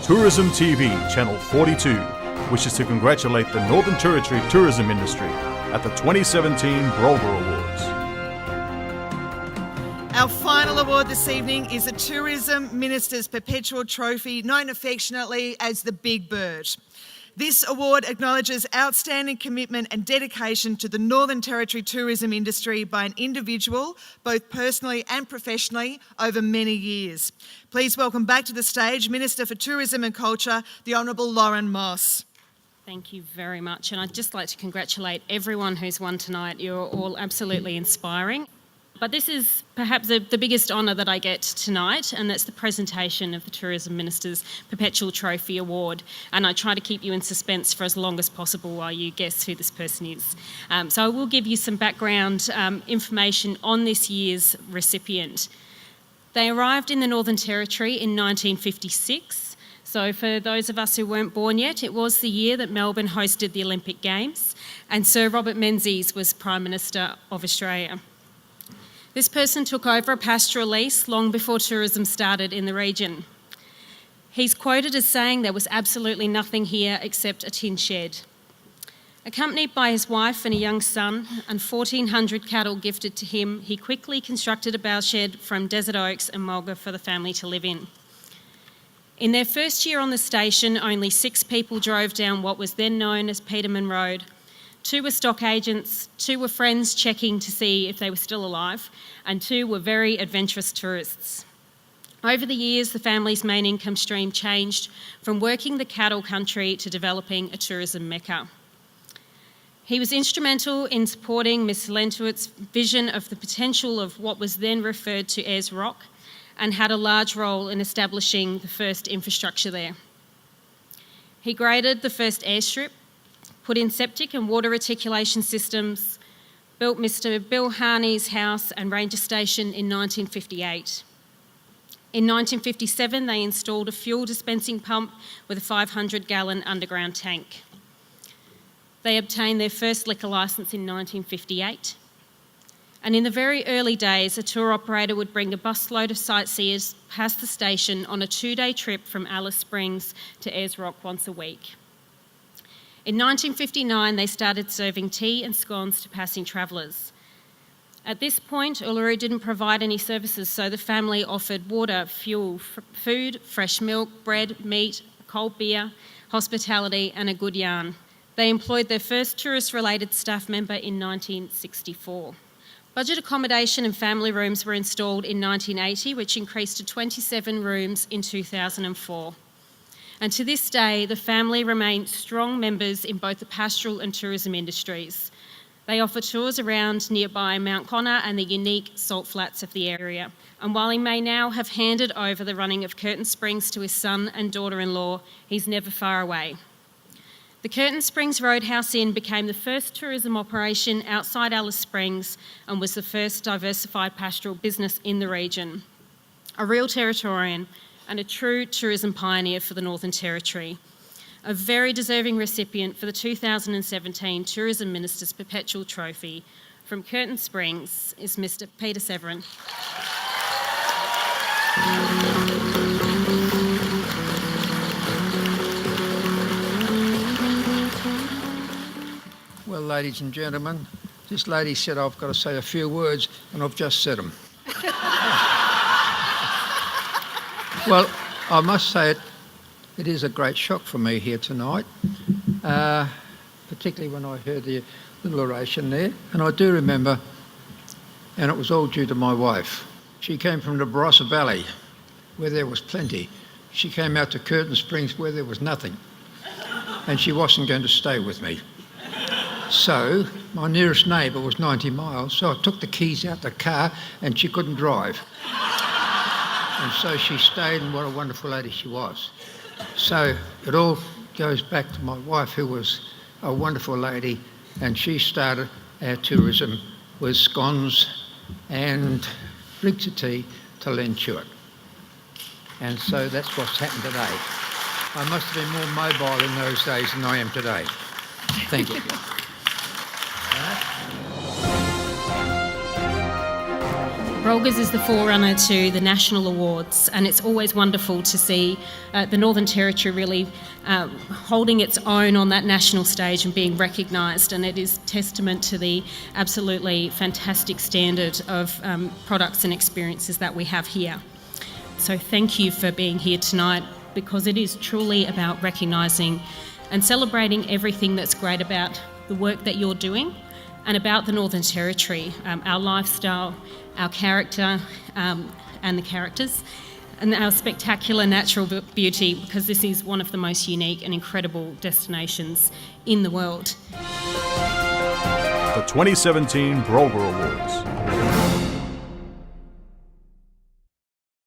Tourism TV, Channel 42, wishes to congratulate the Northern Territory tourism industry at the 2017 Brolga Awards. Our final award this evening is the Tourism Minister's Perpetual Trophy, known affectionately as the Big Bird. This award acknowledges outstanding commitment and dedication to the Northern Territory tourism industry by an individual, both personally and professionally, over many years. Please welcome back to the stage Minister for Tourism and Culture, the Honourable Lauren Moss. Thank you very much, and I'd just like to congratulate everyone who's won tonight. You're all absolutely inspiring. But this is perhaps the biggest honour that I get tonight, and that's the presentation of the Tourism Minister's Perpetual Trophy Award. And I try to keep you in suspense for as long as possible while you guess who this person is. So I will give you some background information on this year's recipient. They arrived in the Northern Territory in 1956. So for those of us who weren't born yet, it was the year that Melbourne hosted the Olympic Games, and Sir Robert Menzies was Prime Minister of Australia. This person took over a pastoral lease long before tourism started in the region. He's quoted as saying there was absolutely nothing here except a tin shed. Accompanied by his wife and a young son and 1,400 cattle gifted to him, he quickly constructed a bale shed from desert oaks and mulga for the family to live in. In their first year on the station, only 6 people drove down what was then known as Peterman Road. 2 were stock agents, 2 were friends checking to see if they were still alive, and 2 were very adventurous tourists. Over the years, the family's main income stream changed from working the cattle country to developing a tourism mecca. He was instrumental in supporting Miss Lentuit's vision of the potential of what was then referred to as Rock, and had a large role in establishing the first infrastructure there. He graded the first airstrip, put in septic and water reticulation systems, built Mr. Bill Harney's house and ranger station in 1958. In 1957, they installed a fuel dispensing pump with a 500-gallon underground tank. They obtained their first liquor licence in 1958. And in the very early days, a tour operator would bring a busload of sightseers past the station on a 2-day trip from Alice Springs to Ayers Rock once a week. In 1959, they started serving tea and scones to passing travellers. At this point, Uluru didn't provide any services, so the family offered water, fuel, food, fresh milk, bread, meat, cold beer, hospitality and a good yarn. They employed their first tourist-related staff member in 1964. Budget accommodation and family rooms were installed in 1980, which increased to 27 rooms in 2004. And to this day, the family remain strong members in both the pastoral and tourism industries. They offer tours around nearby Mount Connor and the unique salt flats of the area. And while he may now have handed over the running of Curtin Springs to his son and daughter-in-law, he's never far away. The Curtin Springs Roadhouse Inn became the first tourism operation outside Alice Springs and was the first diversified pastoral business in the region. A real Territorian and a true tourism pioneer for the Northern Territory. A very deserving recipient for the 2017 Tourism Minister's Perpetual Trophy from Curtin Springs is Mr. Peter Severin. Well, ladies and gentlemen, this lady said I've got to say a few words, and I've just said them. Well, I must say it is a great shock for me here tonight, particularly when I heard the little oration there. And I do remember, and it was all due to my wife. She came from the Barossa Valley, where there was plenty. She came out to Curtin Springs, where there was nothing. And she wasn't going to stay with me. So my nearest neighbour was 90 miles, so I took the keys out the car and she couldn't drive. And so she stayed, and what a wonderful lady she was. So it all goes back to my wife, who was a wonderful lady, and she started our tourism with scones and drinks of tea to Lentuit. And so that's what's happened today. I must have been more mobile in those days than I am today. Thank you. Brolga's is the forerunner to the national awards, and it's always wonderful to see the Northern Territory really holding its own on that national stage and being recognised, and it is testament to the absolutely fantastic standard of products and experiences that we have here. So thank you for being here tonight, because it is truly about recognising and celebrating everything that's great about the work that you're doing and about the Northern Territory, our lifestyle, our character and the characters, and our spectacular natural beauty, because this is one of the most unique and incredible destinations in the world. The 2017 Brolga Awards.